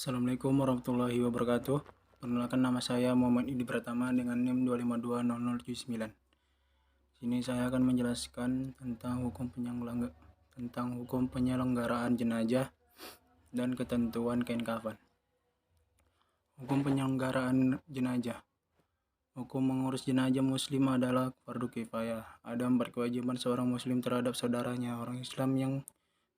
Assalamualaikum warahmatullahi wabarakatuh. Perkenalkan, nama saya Muhammad Idi Pratama dengan NIM 2520079. Sini saya akan menjelaskan tentang hukum penyelenggaraan jenazah dan ketentuan kain kafan. Hukum penyelenggaraan jenazah. Hukum mengurus jenazah muslim adalah fardu kifayah. Ada 4 kewajiban seorang muslim terhadap saudaranya orang Islam yang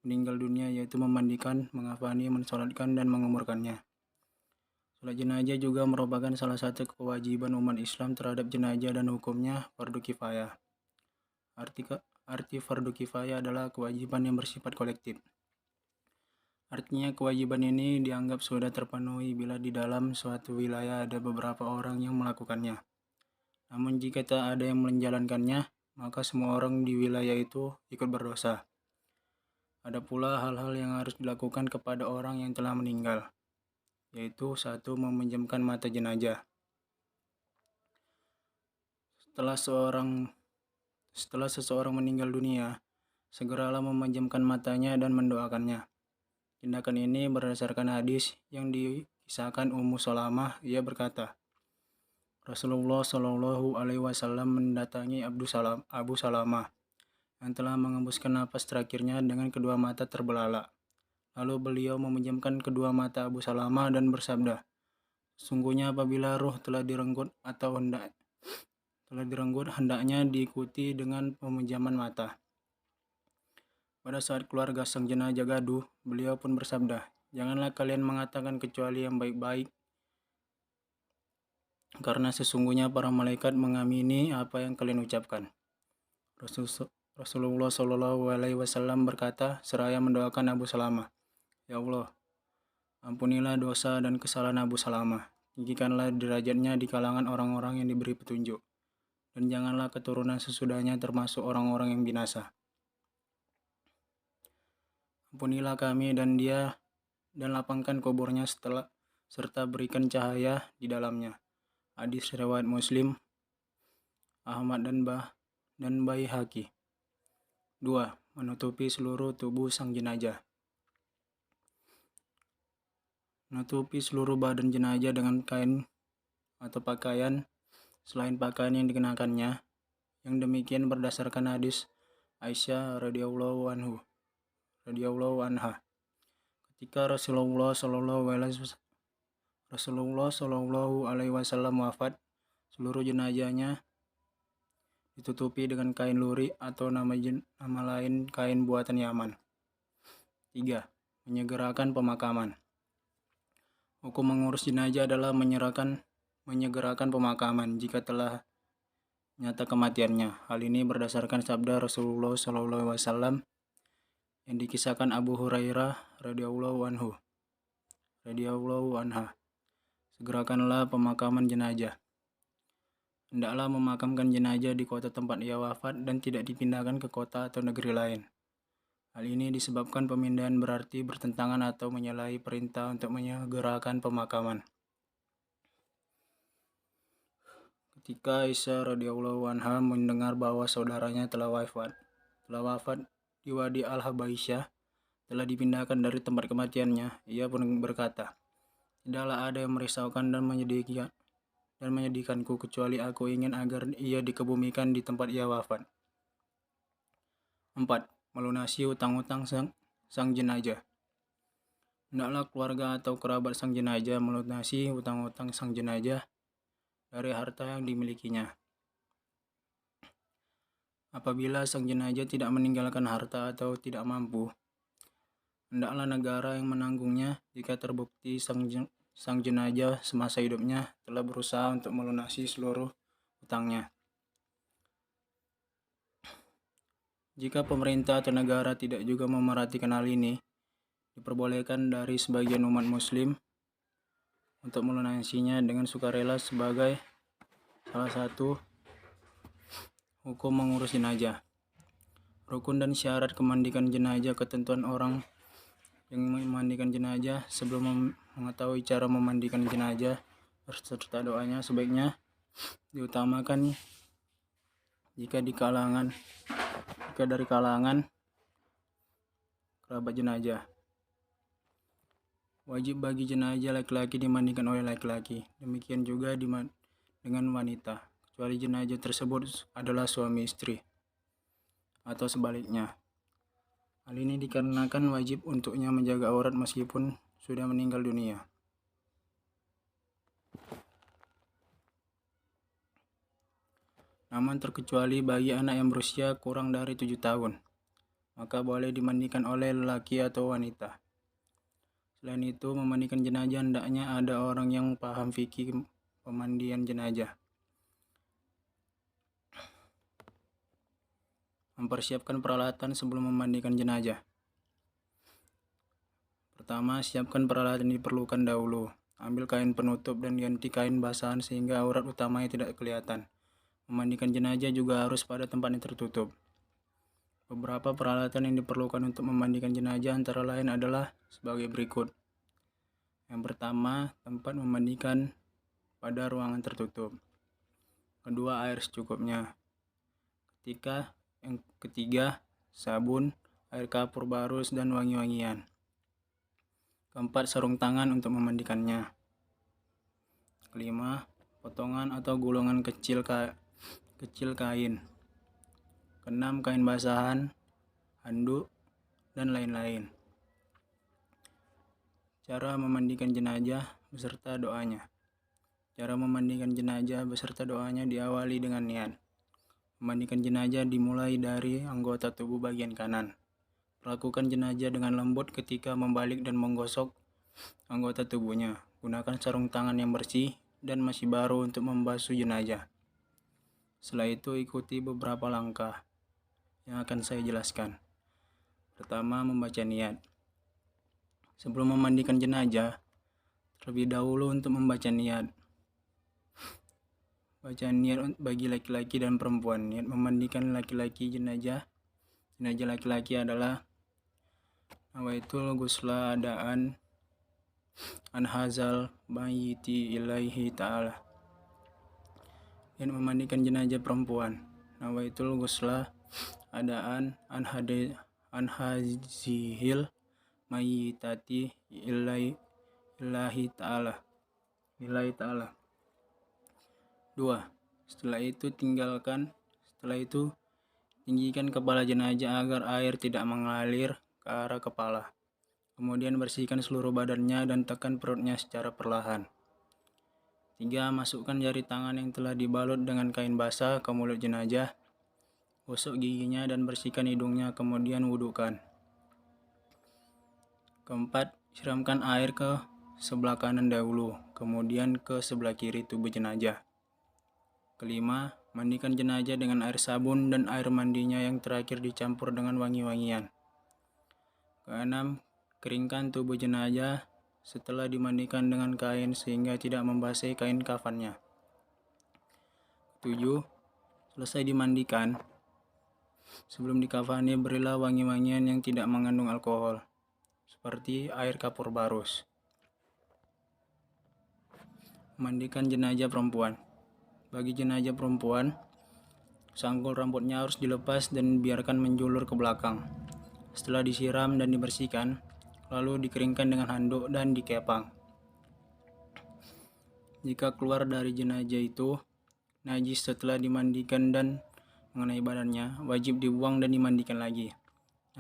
meninggal dunia, yaitu memandikan, mengafani, mensolatkan, dan menguburkannya. Salat jenazah juga merupakan salah satu kewajiban umat Islam terhadap jenazah dan hukumnya fardu kifayah. Arti fardu kifayah adalah kewajiban yang bersifat kolektif. Artinya kewajiban ini dianggap sudah terpenuhi bila di dalam suatu wilayah ada beberapa orang yang melakukannya. Namun jika tak ada yang menjalankannya, maka semua orang di wilayah itu ikut berdosa. Ada pula hal-hal yang harus dilakukan kepada orang yang telah meninggal, yaitu 1. Meminjamkan mata jenazah. Setelah seseorang meninggal dunia, segeralah meminjamkan matanya dan mendoakannya. Tindakan ini berdasarkan hadis yang dikisahkan Ummu Salamah. Ia berkata, Rasulullah Shallallahu Alaihi Wasallam mendatangi Abu Salamah yang telah mengembuskan napas terakhirnya dengan kedua mata terbelalak. Lalu beliau meminjamkan kedua mata Abu Salamah dan bersabda, sungguhnya apabila roh telah direnggut hendaknya diikuti dengan peminjaman mata. Pada saat keluarga sang jenazah gaduh, beliau pun bersabda, janganlah kalian mengatakan kecuali yang baik-baik, karena sesungguhnya para malaikat mengamini apa yang kalian ucapkan. Rasulullah Shallallahu Alaihi Wasallam berkata seraya mendoakan Abu Salamah, ya Allah, ampunilah dosa dan kesalahan Abu Salamah, tinggikanlah derajatnya di kalangan orang-orang yang diberi petunjuk, dan janganlah keturunan sesudahnya termasuk orang-orang yang binasa. Ampunilah kami dan dia, dan lapangkan kuburnya serta berikan cahaya di dalamnya. Hadis riwayat Muslim, Ahmad dan Baihaqi. 2. Menutupi seluruh tubuh sang jenazah. Menutupi seluruh badan jenazah dengan kain atau pakaian selain pakaian yang dikenakannya. Yang demikian berdasarkan hadis Aisyah radhiyallahu anha. Ketika Rasulullah Shallallahu Alaihi Wasallam wafat, seluruh jenazahnya ditutupi dengan kain luri atau nama lain kain buatan Yaman. 3. Menyegerakan pemakaman. Hukum mengurus jenazah adalah menyegerakan pemakaman jika telah nyata kematiannya. Hal ini berdasarkan sabda Rasulullah SAW yang dikisahkan Abu Hurairah radhiyallahu anha. Segerakanlah pemakaman jenazah. Hendaklah memakamkan jenazah di kota tempat ia wafat dan tidak dipindahkan ke kota atau negeri lain. Hal ini disebabkan pemindahan berarti bertentangan atau menyalahi perintah untuk menyegerakan pemakaman. Ketika Aisyah radhiyallahu anha mendengar bahwa saudaranya telah wafat di Wadi Al-Habaisyah, telah dipindahkan dari tempat kematiannya, ia pun berkata, tidaklah ada yang merisaukan dan menyedihkanku kecuali aku ingin agar ia dikebumikan di tempat ia wafat. 4. Melunasi utang-utang sang jenazah. Hendaklah keluarga atau kerabat sang jenazah melunasi utang-utang sang jenazah dari harta yang dimilikinya. Apabila sang jenazah tidak meninggalkan harta atau tidak mampu, hendaklah negara yang menanggungnya jika terbukti sang jenazah semasa hidupnya telah berusaha untuk melunasi seluruh utangnya. Jika pemerintah atau negara tidak juga memerhatikan hal ini, diperbolehkan dari sebagian umat muslim untuk melunasinya dengan sukarela sebagai salah satu hukum mengurus jenazah. Rukun dan syarat kemandikan jenazah. Ketentuan orang yang memandikan jenazah. Sebelum mengetahui cara memandikan jenazah serta doanya, sebaiknya diutamakan jika dari kalangan kerabat jenazah. Wajib bagi jenazah laki-laki dimandikan oleh laki-laki. Demikian juga dengan wanita, kecuali jenazah tersebut adalah suami istri atau sebaliknya. Hal ini dikarenakan wajib untuknya menjaga aurat meskipun sudah meninggal dunia. Namun terkecuali bagi anak yang berusia kurang dari 7 tahun, maka boleh dimandikan oleh lelaki atau wanita. Selain itu, memandikan jenazah hendaknya ada orang yang paham fikih pemandian jenazah. Mempersiapkan peralatan sebelum memandikan jenazah. Pertama, siapkan peralatan yang diperlukan dahulu. Ambil kain penutup dan ganti kain basahan sehingga aurat utamanya tidak kelihatan. Memandikan jenazah juga harus pada tempat yang tertutup. Beberapa peralatan yang diperlukan untuk memandikan jenazah antara lain adalah sebagai berikut. Yang pertama, tempat memandikan pada ruangan tertutup. Kedua, air secukupnya. Yang ketiga, sabun, air kapur barus, dan wangi-wangian. Keempat, sarung tangan untuk memandikannya. Kelima, potongan atau gulungan kecil kain. Keenam, kain basahan, handuk, dan lain-lain. Cara memandikan jenazah beserta doanya. Cara memandikan jenazah beserta doanya diawali dengan niat. Memandikan jenazah dimulai dari anggota tubuh bagian kanan. Perlakukan jenazah dengan lembut ketika membalik dan menggosok anggota tubuhnya. Gunakan sarung tangan yang bersih dan masih baru untuk membasuh jenazah. Setelah itu ikuti beberapa langkah yang akan saya jelaskan. Pertama, membaca niat. Sebelum memandikan jenazah, terlebih dahulu untuk membaca niat. Baca niat bagi laki-laki dan perempuan. Niat memandikan laki-laki jenazah laki-laki adalah nawaitul ghusla adaan an hazal mayyiti ilaihi ta'ala. Niat memandikan jenazah perempuan. Nawaitul ghusla adaan an hazihil mayyitati ilahi ta'ala. 2. Setelah itu tinggikan kepala jenazah agar air tidak mengalir ke arah kepala. Kemudian bersihkan seluruh badannya dan tekan perutnya secara perlahan. 3. Masukkan jari tangan yang telah dibalut dengan kain basah ke mulut jenazah. Gosok giginya dan bersihkan hidungnya, kemudian wudukan. 4. Siramkan air ke sebelah kanan dahulu, kemudian ke sebelah kiri tubuh jenazah. 5. Mandikan jenazah dengan air sabun dan air mandinya yang terakhir dicampur dengan wangi-wangian. 6. Keringkan tubuh jenazah setelah dimandikan dengan kain sehingga tidak membasahi kain kafannya. 7. Selesai dimandikan, sebelum dikafani berilah wangi-wangian yang tidak mengandung alkohol, seperti air kapur barus. Memandikan jenazah perempuan. Bagi jenazah perempuan, sanggul rambutnya harus dilepas dan biarkan menjulur ke belakang. Setelah disiram dan dibersihkan, lalu dikeringkan dengan handuk dan dikepang. Jika keluar dari jenazah itu najis setelah dimandikan dan mengenai badannya, wajib dibuang dan dimandikan lagi.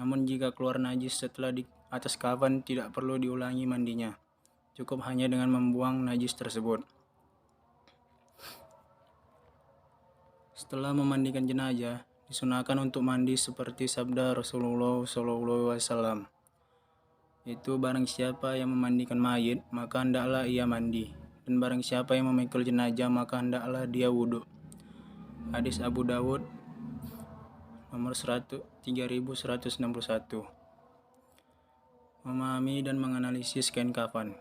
Namun jika keluar najis setelah di atas kafan, tidak perlu diulangi mandinya. Cukup hanya dengan membuang najis tersebut. Setelah memandikan jenazah, disunahkan untuk mandi seperti sabda Rasulullah SAW. Itu barang siapa yang memandikan mayit, maka hendaklah ia mandi. Dan barang siapa yang memikul jenazah, maka hendaklah dia wudhu. Hadis Abu Dawud nomor 3161. Memahami dan menganalisis kain kafan.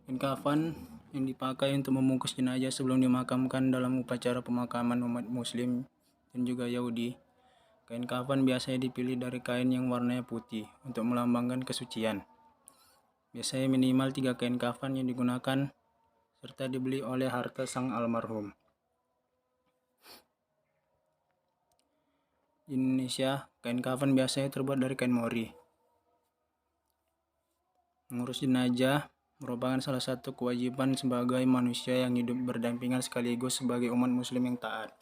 Kain kafan yang dipakai untuk membungkus jenazah sebelum dimakamkan dalam upacara pemakaman umat muslim dan juga Yahudi. Kain kafan biasanya dipilih dari kain yang warnanya putih untuk melambangkan kesucian. Biasanya minimal 3 kain kafan yang digunakan serta dibeli oleh harta sang almarhum. Di Indonesia, kain kafan biasanya terbuat dari kain mori. Mengurus jenazah merupakan salah satu kewajiban sebagai manusia yang hidup berdampingan sekaligus sebagai umat muslim yang taat.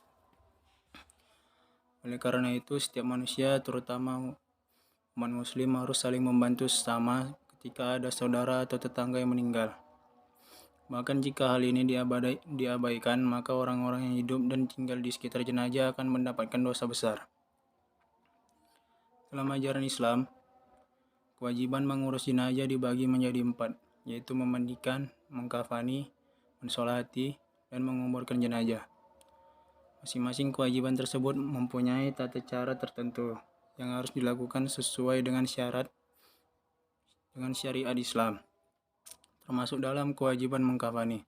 Oleh karena itu, setiap manusia, terutama umat muslim, harus saling membantu sesama ketika ada saudara atau tetangga yang meninggal. Bahkan jika hal ini diabaikan, maka orang-orang yang hidup dan tinggal di sekitar jenazah akan mendapatkan dosa besar. Dalam ajaran Islam, kewajiban mengurus jenazah dibagi menjadi 4, yaitu memandikan, mengkafani, mensolati, dan menguburkan jenazah. Masing-masing kewajiban tersebut mempunyai tata cara tertentu yang harus dilakukan sesuai dengan syariat Islam, termasuk dalam kewajiban mengkafani.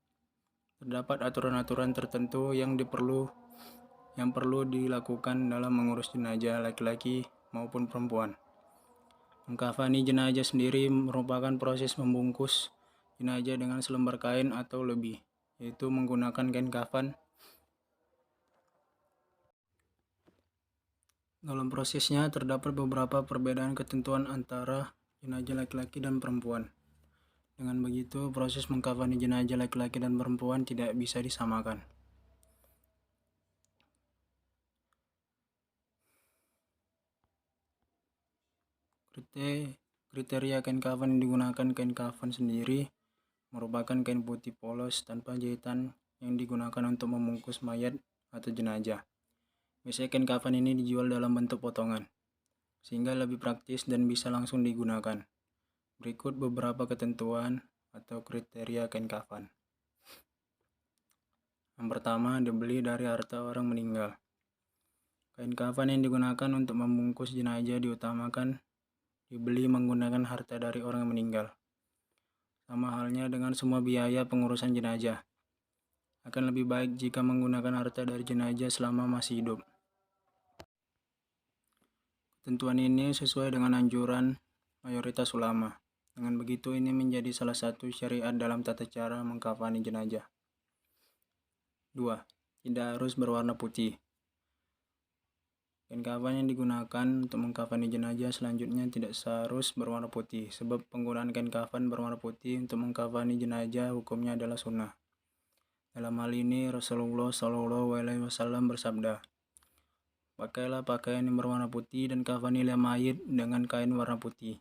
Terdapat aturan-aturan tertentu yang perlu dilakukan dalam mengurus jenazah laki-laki maupun perempuan. Mengkafani jenazah sendiri merupakan proses membungkus jenazah dengan selembar kain atau lebih, yaitu menggunakan kain kafan. Dalam prosesnya terdapat beberapa perbedaan ketentuan antara jenazah laki-laki dan perempuan. Dengan begitu, proses mengkafani jenazah laki-laki dan perempuan tidak bisa disamakan. Kriteria kain kafan yang digunakan. Kain kafan sendiri merupakan kain putih polos tanpa jahitan yang digunakan untuk membungkus mayat atau jenazah. Biasanya kain kafan ini dijual dalam bentuk potongan, sehingga lebih praktis dan bisa langsung digunakan. Berikut beberapa ketentuan atau kriteria kain kafan. Yang pertama, dibeli dari harta orang meninggal. Kain kafan yang digunakan untuk membungkus jenazah diutamakan dibeli menggunakan harta dari orang yang meninggal. Sama halnya dengan semua biaya pengurusan jenazah. Akan lebih baik jika menggunakan harta dari jenazah selama masih hidup. Ketentuan ini sesuai dengan anjuran mayoritas ulama. Dengan begitu, ini menjadi salah satu syariat dalam tata cara mengkafani jenazah. 2. Tidak harus berwarna putih. Kain kafan yang digunakan untuk mengkafani jenazah selanjutnya tidak seharus berwarna putih, sebab penggunaan kain kafan berwarna putih untuk mengkafani jenazah hukumnya adalah sunnah. Dalam hal ini, Rasulullah SAW bersabda, "Pakailah pakaian yang berwarna putih dan kafanilah mayit dengan kain warna putih,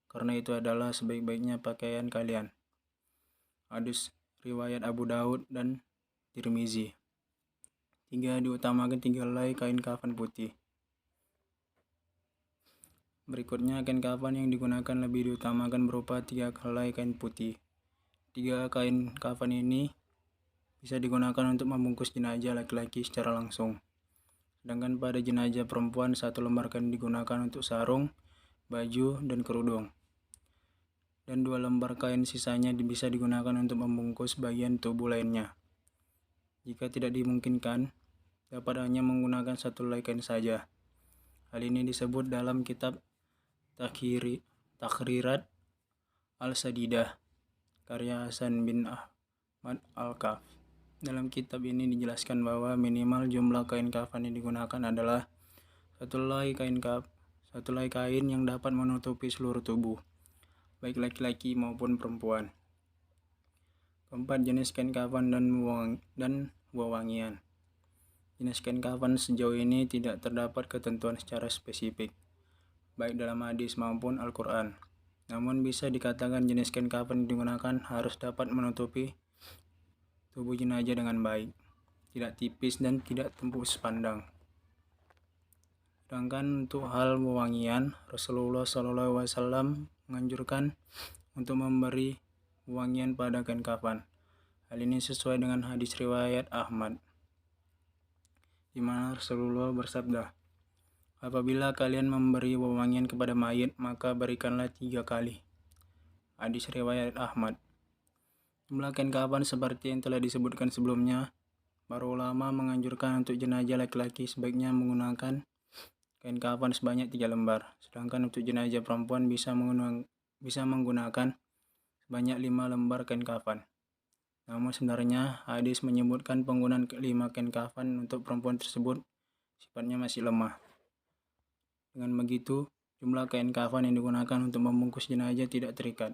karena itu adalah sebaik-baiknya pakaian kalian." Hadis riwayat Abu Daud dan Tirmizi. 3. Diutamakan 3 helai kain kafan putih. Berikutnya, kain kafan yang digunakan lebih diutamakan berupa 3 helai kain putih. 3 kain kafan ini bisa digunakan untuk membungkus jenazah laki-laki secara langsung. Sedangkan pada jenazah perempuan, 1 lembar kain digunakan untuk sarung, baju, dan kerudung. Dan 2 lembar kain sisanya bisa digunakan untuk membungkus bagian tubuh lainnya. Jika tidak dimungkinkan, dapat hanya menggunakan 1 helai kain saja. Hal ini disebut dalam kitab Takhrirat Al-Sadidah, karya Hasan bin Ahmad Al-Kaf. Dalam kitab ini dijelaskan bahwa minimal jumlah kain kafan yang digunakan adalah 1 helai kain yang dapat menutupi seluruh tubuh, baik laki-laki maupun perempuan. 4. Jenis kain kafan dan wewangian. Jenis kain kafan sejauh ini tidak terdapat ketentuan secara spesifik, baik dalam hadis maupun Al-Quran. Namun bisa dikatakan jenis kain kafan yang digunakan harus dapat menutupi tubuh jenazah dengan baik, tidak tipis dan tidak tembus pandang. Sedangkan untuk hal wewangian, Rasulullah SAW menganjurkan untuk memberi wewangian pada kain kafan. Hal ini sesuai dengan hadis riwayat Ahmad, di mana Rasulullah bersabda, "Apabila kalian memberi wewangian kepada mayit, maka berikanlah 3 kali." Hadis riwayat Ahmad. Jumlah kain kafan seperti yang telah disebutkan sebelumnya, para ulama menganjurkan untuk jenazah laki-laki sebaiknya menggunakan kain kafan sebanyak 3 lembar, sedangkan untuk jenazah perempuan bisa menggunakan sebanyak 5 lembar kain kafan. Namun sebenarnya hadis menyebutkan penggunaan 5 kain kafan untuk perempuan tersebut sifatnya masih lemah. Dengan begitu, jumlah kain kafan yang digunakan untuk membungkus jenazah tidak terikat.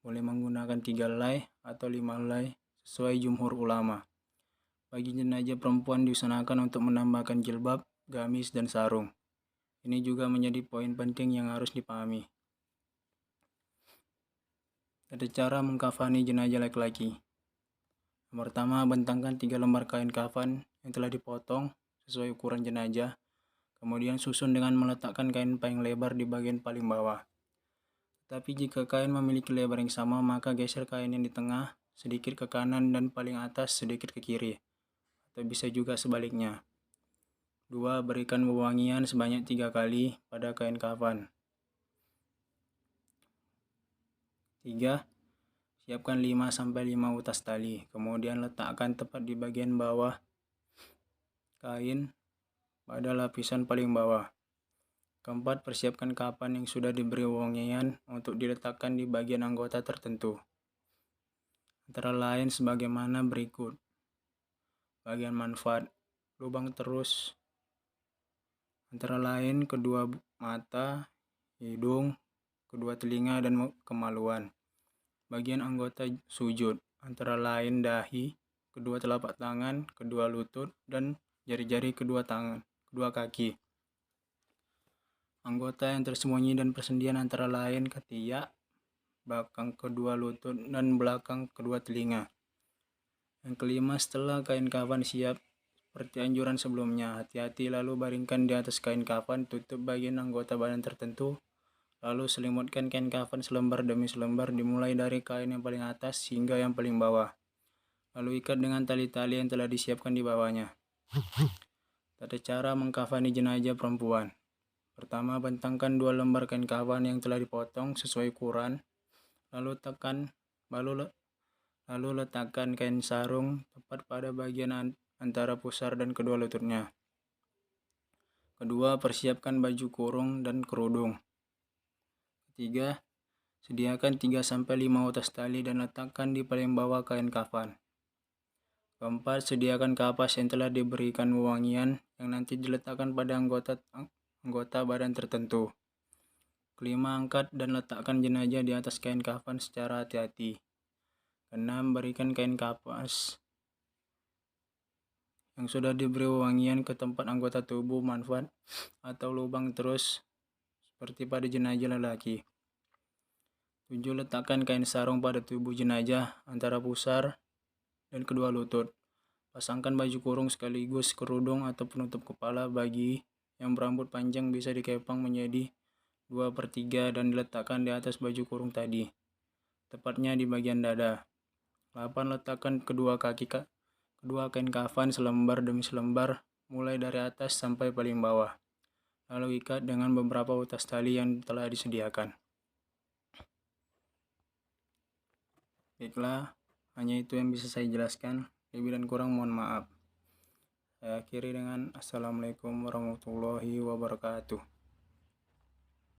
boleh menggunakan 3 helai atau 5 helai sesuai jumhur ulama. Bagi jenazah perempuan diusahakan untuk menambahkan jilbab, gamis, dan sarung. Ini juga menjadi poin penting yang harus dipahami. Ada cara mengkafani jenazah laki-laki. Yang pertama, bentangkan 3 lembar kain kafan yang telah dipotong sesuai ukuran jenazah. Kemudian susun dengan meletakkan kain paling lebar di bagian paling bawah. Tapi jika kain memiliki lebar yang sama, maka geser kain yang di tengah sedikit ke kanan dan paling atas sedikit ke kiri. Atau bisa juga sebaliknya. 2. Berikan wewangian sebanyak 3 kali pada kain kafan. 3. Siapkan 5-5 utas tali, kemudian letakkan tepat di bagian bawah kain pada lapisan paling bawah. 4. Persiapkan kafan yang sudah diberi wewangian untuk diletakkan di bagian anggota tertentu. Antara lain sebagaimana berikut. Bagian manfaat, lubang terus, antara lain kedua mata, hidung, kedua telinga, dan kemaluan. Bagian anggota sujud, antara lain dahi, kedua telapak tangan, kedua lutut, dan jari-jari kedua kaki. Anggota yang tersembunyi dan persendian antara lain ketiak, belakang kedua lutut, dan belakang kedua telinga. Yang kelima, setelah kain kafan siap seperti anjuran sebelumnya, hati-hati lalu baringkan di atas kain kafan, tutup bagian anggota badan tertentu, lalu selimutkan kain kafan selembar demi selembar dimulai dari kain yang paling atas hingga yang paling bawah. Lalu ikat dengan tali-tali yang telah disiapkan di bawahnya. Tata cara mengkafani jenazah perempuan. Pertama, bentangkan 2 lembar kain kafan yang telah dipotong sesuai ukuran, lalu letakkan kain sarung tepat pada bagian antara pusar dan kedua lututnya. Kedua, persiapkan baju kurung dan kerudung. Ketiga, sediakan 3-5 utas tali dan letakkan di paling bawah kain kafan. Keempat, sediakan kapas yang telah diberikan wewangian yang nanti diletakkan pada anggota badan tertentu. Kelima, angkat dan letakkan jenazah di atas kain kafan secara hati-hati. Keenam, berikan kain kapas yang sudah diberi wewangian ke tempat anggota tubuh manfaat atau lubang terus seperti pada jenazah lelaki. 7. Letakkan kain sarung pada tubuh jenazah antara pusar dan kedua lutut. Pasangkan baju kurung sekaligus kerudung atau penutup kepala. Bagi yang berambut panjang bisa dikepang menjadi 2/3 dan diletakkan di atas baju kurung tadi, tepatnya di bagian dada. 8. Letakkan kedua kain kafan selembar demi selembar mulai dari atas sampai paling bawah. Lalu ikat dengan beberapa utas tali yang telah disediakan. Baiklah, hanya itu yang bisa saya jelaskan. Lebih dan kurang mohon maaf. Saya akhiri dengan Assalamualaikum warahmatullahi wabarakatuh.